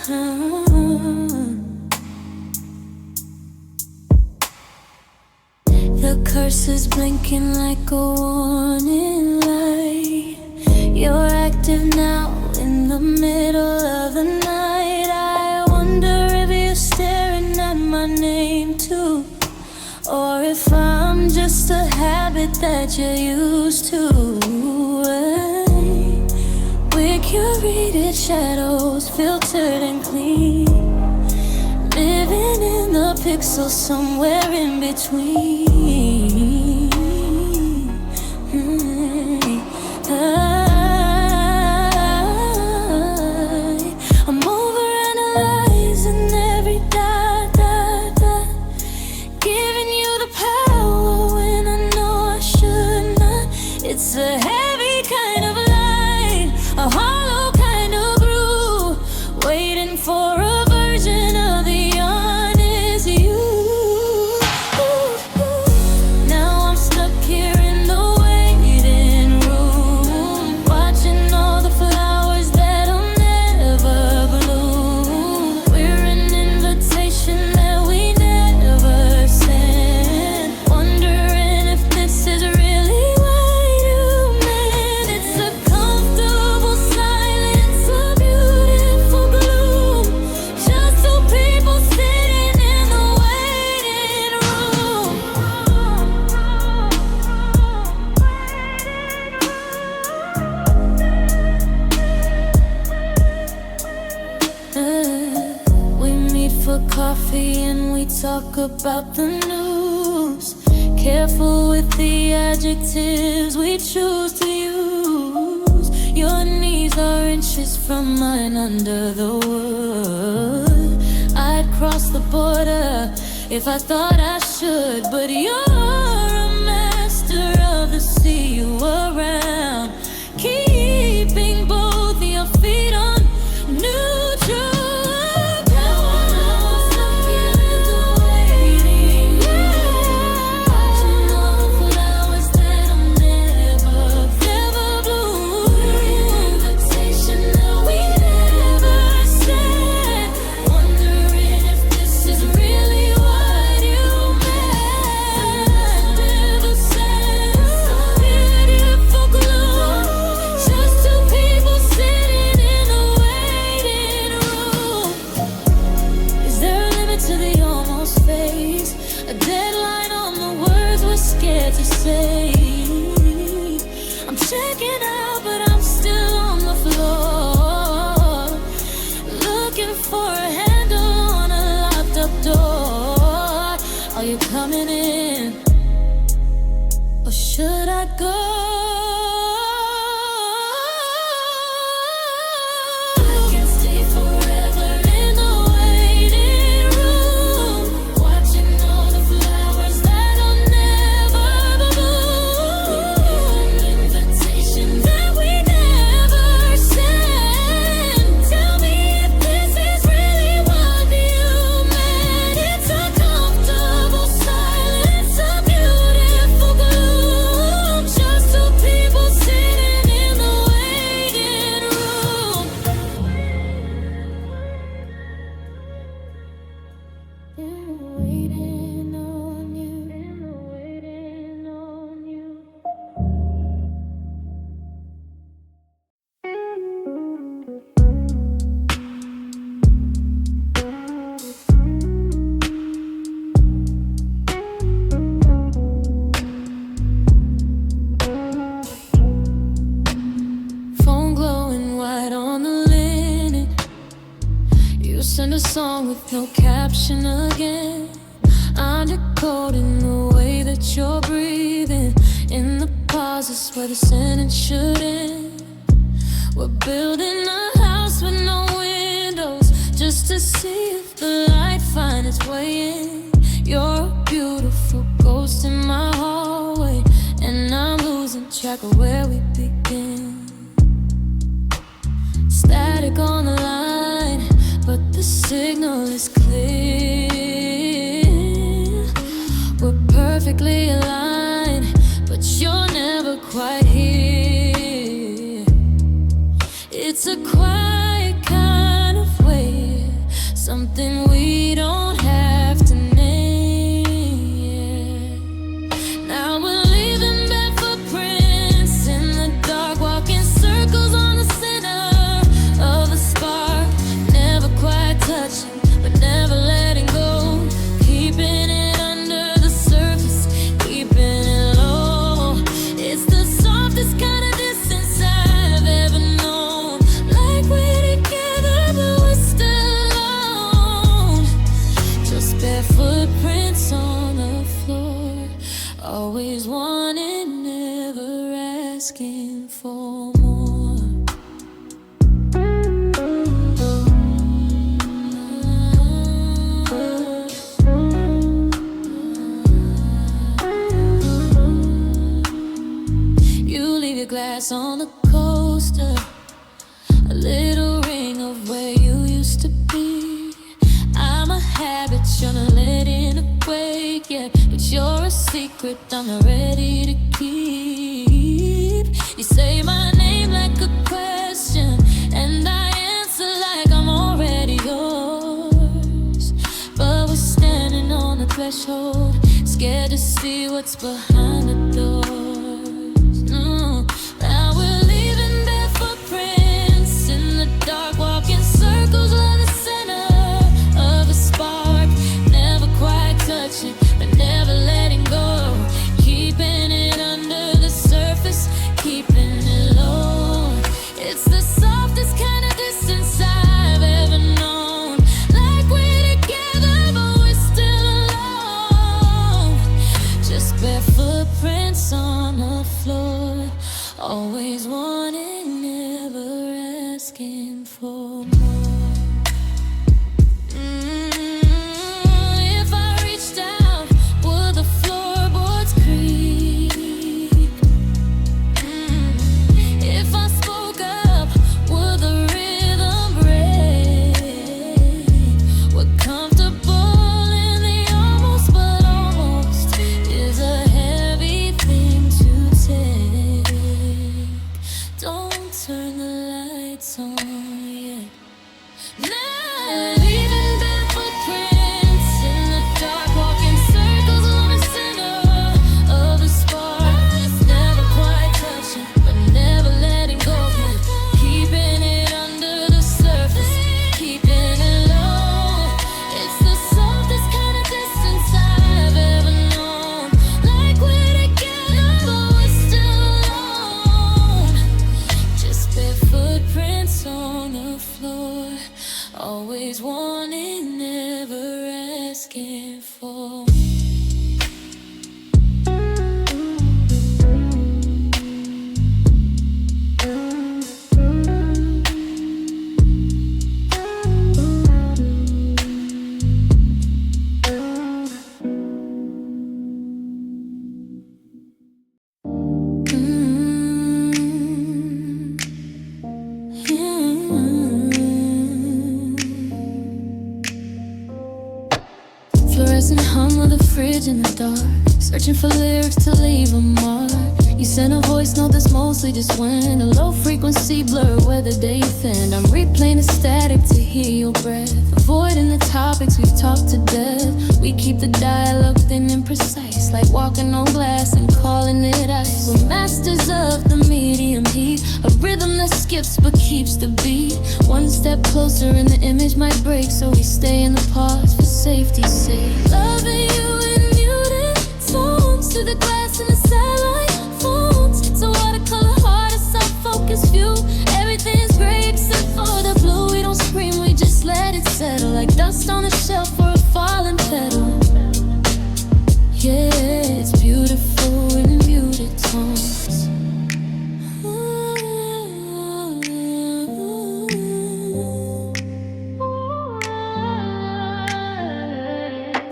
The curse is blinking like a warning light. You're active now in the middle of the night. I wonder if you're staring at my name too, or if I'm just a habit that you're used to. We're curated shadows, filtered and clean, living in the pixels somewhere in between. I'm overanalyzing every dot, giving you the power when I know I should not. It's a heavy kind of light, a hollow kind of groove, waiting for a version of the honest you. Now I'm stuck here in the waiting room, watching all the flowers that'll never bloom. We're an invitation that we never sent, wondering if this is really what you meant. It's a comfortable silence, a beautiful gloom, just two people sitting in the waiting room. We meet for coffee and we talk about the news. Careful with the adjectives we choose to use. Your knees are inches from mine under the wood. I'd cross the border if I thought I should, but you're a master of the sea. You around, keeping both your feet on neutral. A deadline on the words we're scared to say. I'm checking out, but I'm still on the floor, looking for a handle on a locked up door. Are you coming in, or should I go? Send a song with no caption again. I'm decoding the way that you're breathing, in the pauses where the sentence should end. We're building a house with no windows, just to see if the light finds its way in. You're a beautiful ghost in my hallway, and I'm losing track of where we begin. Static on the line, but the signal is clear. We're perfectly aligned, but you're never quite here. It's a quiet kind of way something we don't have to name. Now we're leaving back footprints in the dark, walking circles on the center of the spark. Never quite touching, but never letting go. Keeping it under the surface, keeping it low. It's the softest kind of distance I've ever known. Like we're together, but we're still alone. Just bare footprints on the floor. Always wanting, never asking for more. You leave your glass on the coaster, a little ring of where you used to be. I'm a habit, you're not letting it break yet, but you're a secret I'm not ready to keep. You say my name like a question, and I answer like I'm already yours. But we're standing on the threshold, scared to see what's behind the doors. Now we're leaving bare footprints in the dark, walking circles on the center of a spark. Never quite touching, but never letting go. Keeping it under the surface, keeping it low. It's the softest kind of distance I've ever known. Like we're together, but we're still alone. Just bare footprints on the floor. Always wanting, never asking for more. If I reached out, would the floorboards creak? If I spoke up, would the rhythm break? We're comfortable in the almost, but almost is a heavy thing to take. Don't turn the lights on yet. Now leaving bare footprints in the dark, walking circles on the center of the spark. Never quite touching, but never letting go. Keeping it under the surface, keeping it low. It's the softest kind of distance I've ever known. Like we're together, but we're still alone. Just bare footprints on the floor. Always wanting, never asking for. Fluorescent hum of the fridge in the dark, searching for lyrics to leave a mark. You sent a voice note that's mostly just wind, a low frequency blur where the day thinned. I'm replaying the static to hear your breath, avoiding the topics we've talked to death. We keep the dialogue thin and precise, like walking on glass and calling it ice. We're masters of the medium heat, a rhythm that skips but keeps the beat. One step closer and the image might break, so we stay in the pause for safety's sake. Loving you in muted tones, through the glass and the satellite phones. It's a watercolor heart, a soft focus view. Everything's gray except for the blue. We don't scream, we just let it settle, like dust on a shelf or a fallen petal. Yeah, it's beautiful in muted tones.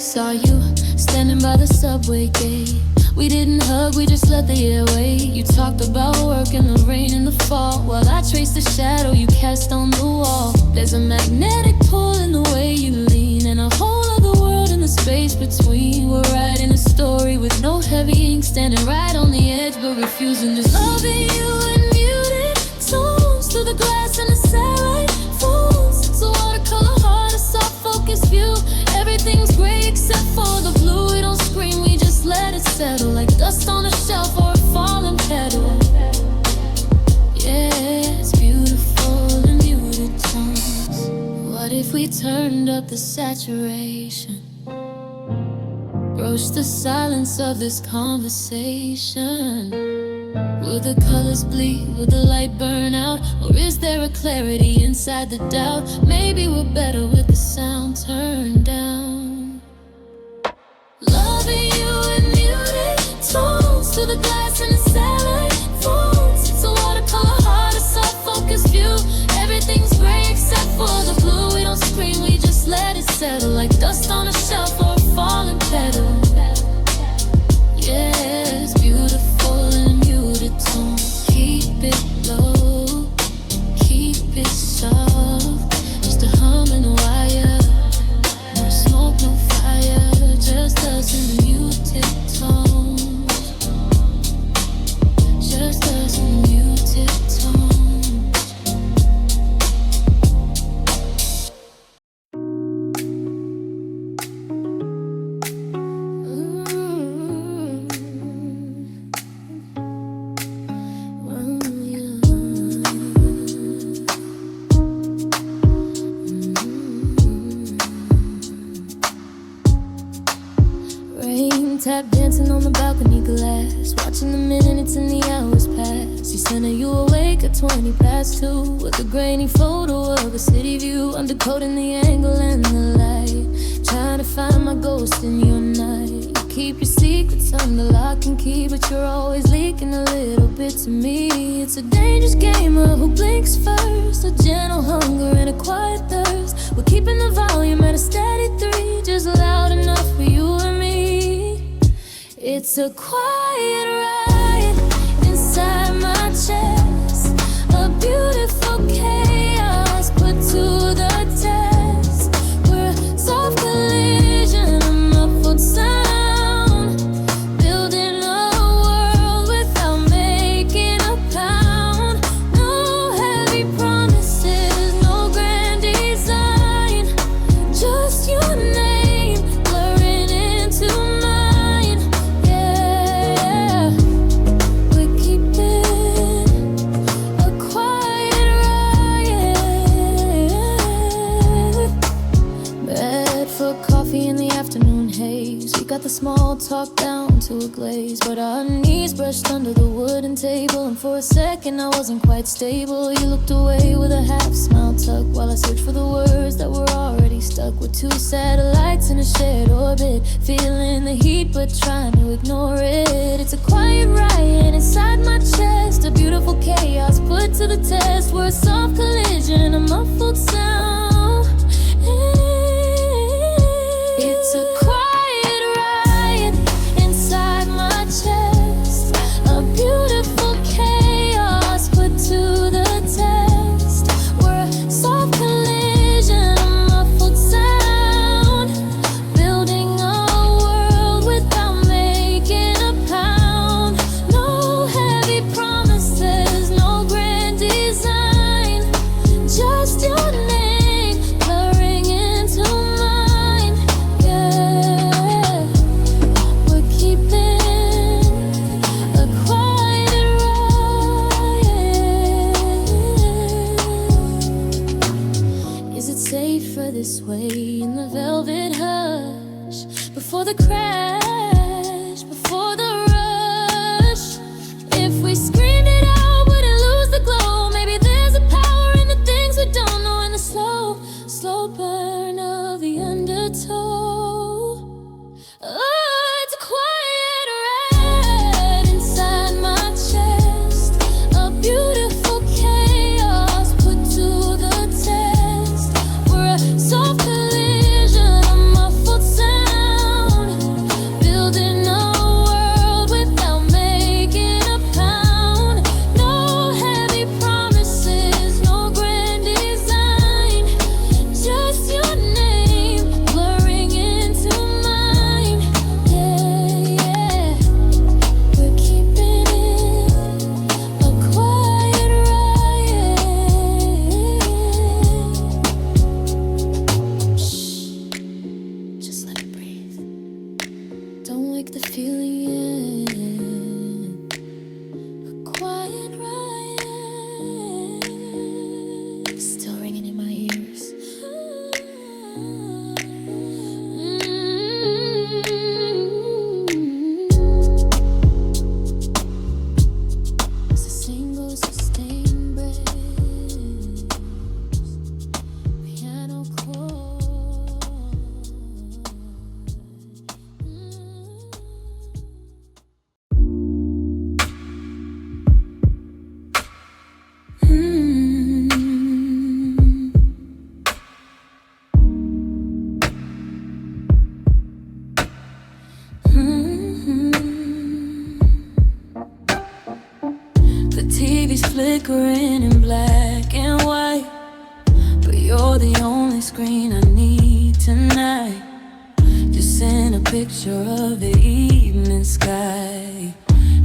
Saw you standing by the subway gate. We didn't hug, we just let the air wait. You talked about work in the rain and the fall, while I traced the shadow you cast on the wall. There's a magnetic pull in the way you lean, and a whole other world in the space between. We're writing a story with no heavy ink, standing right on the edge but refusing to loving you in muted tones, through the glass and the satellite phones. It's a watercolor heart, a soft focus settle like dust on a shelf or a fallen petal. Yeah, it's beautiful in muted tones. What if we turned up the saturation? Broach the silence of this conversation. Will the colors bleed? Will the light burn out? Or is there a clarity inside the doubt? Maybe we're better with the sound turned down. Loving you in muted tones, through the glass and the satellite phones. It's a watercolor heart, a soft focus view. Everything's gray except for the blue. We don't scream, we just let it settle like dust on a shelf or a fallen petal. Yeah, it's beautiful in muted tones. Keep it low, keep it soft. Just a hum and a wire. No smoke, no fire, just us in muted tones. Just us in muted tones. Tap dancing on the balcony glass, watching the minutes and the hours pass. You sent you awake at 20 past 2, with a grainy photo of a city view. I'm decoding the angle and the light, trying to find my ghost in your night. You keep your secrets under lock and key, but you're always leaking a little bit to me. It's a dangerous game of who blinks first, a gentle hunger and a quiet thirst. We're keeping the volume at a steady 3, just loud enough for you and me. It's a quiet riot inside my chest, a beautiful chaos put to the test. We're a soft collision, a muffled sound, building a world without making a pound. No heavy promises, no grand design, just your name blurring into mine. Got the small talk down to a glaze, but our knees brushed under the wooden table. And for a second I wasn't quite stable. You looked away with a half smile tucked, while I searched for the words that were already stuck. We're two satellites in a shared orbit, feeling the heat but trying to ignore it. It's a quiet riot inside my chest, a beautiful chaos put to the test. We're a soft collision, a muffled sound. It's a beautiful chaos put to the test. We're a soft collision, a muffled sound, building a world without making a pound. No heavy promises, no grand design, just your name blurring into mine. Yeah, we're keeping this way in the velvet hush, before the crash, before the rush. If we screamed it out, would it lose the glow? Maybe there's a power in the things we don't know, in the slow, slow burn of the undertow. Oh, it's a quiet red inside my chest, a beautiful chaos put to the test. We're a soft collision, a muffled sound, in black and white, but you're the only screen I need tonight. Just send a picture of the evening sky.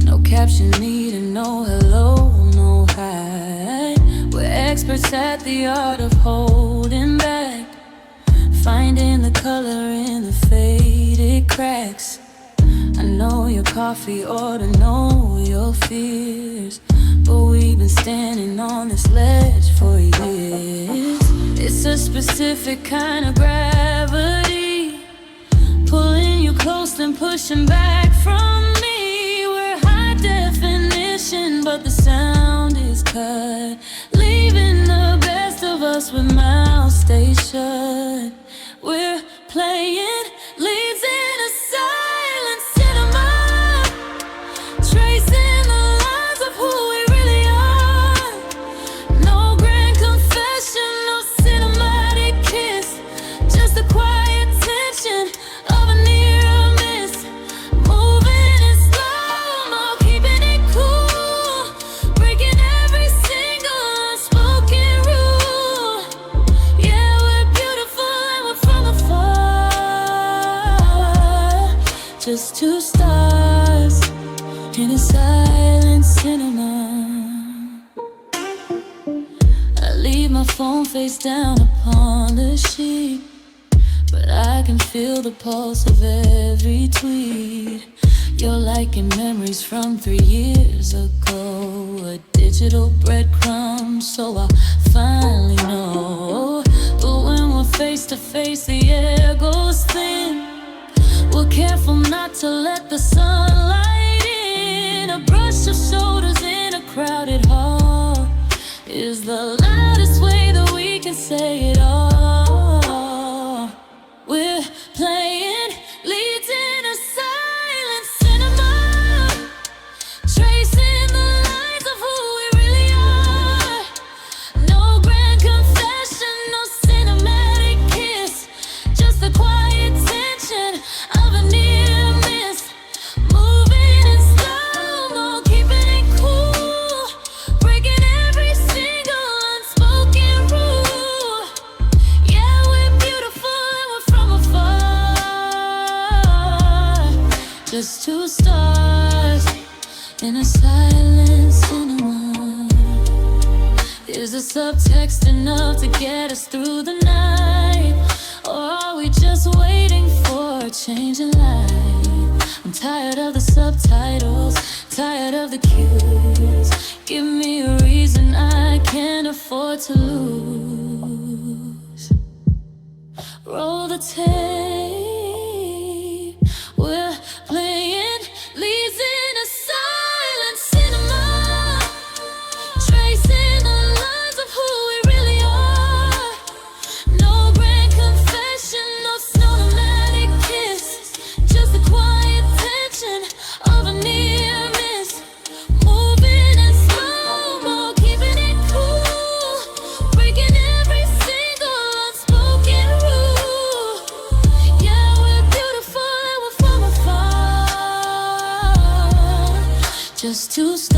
No caption needed, no hello, no hi. We're experts at the art of holding back, finding the color in the faded cracks. I know your coffee order, know your fears, but we've been standing on this ledge for years. It's a specific kind of gravity, pulling you close and pushing back from me. We're high definition, but the sound is cut, leaving the best of us with mouths stay shut. We're playing leads in a silent cinema, tracing the lines of who we really are. No grand confession, no cinematic kiss, just the quiet tension of a near miss. Moving in slow-mo, keeping it cool, breaking every single unspoken rule. Yeah, we're beautiful and we're from afar, just two stars in a silent cinema. I leave my phone face down upon the sheet, but I can feel the pulse of every tweet. You're liking memories from 3 years ago, a digital breadcrumb, so I finally know. But when we're face to face, the air goes thin. We're careful not to let the sunlight in. A brush of shoulders in a crowded hall is the loudest way that we can say it all. We're playing leads in a silent cinema, tracing the lines of who we really are. No grand confession, no cinematic kiss, just the quiet tension of a near miss. Moving in slow-mo, keeping it cool, breaking every single unspoken rule. Yeah, we're beautiful and we're from afar, just two stars in a silent cinema. Is the subtext enough to get us through the night, or are we just waiting for a change in light? I'm tired of the subtitles, tired of the cues. Give me a reason I can't afford to lose. Roll the tape, we're playing leads in a silent cinema, tracing the lines of who we really are. No grand confession, no cinematic kiss, just the quiet tension of a near miss. Moving in slow-mo, keeping it cool, breaking every single unspoken rule. Yeah, we're beautiful and we're from afar, just two stars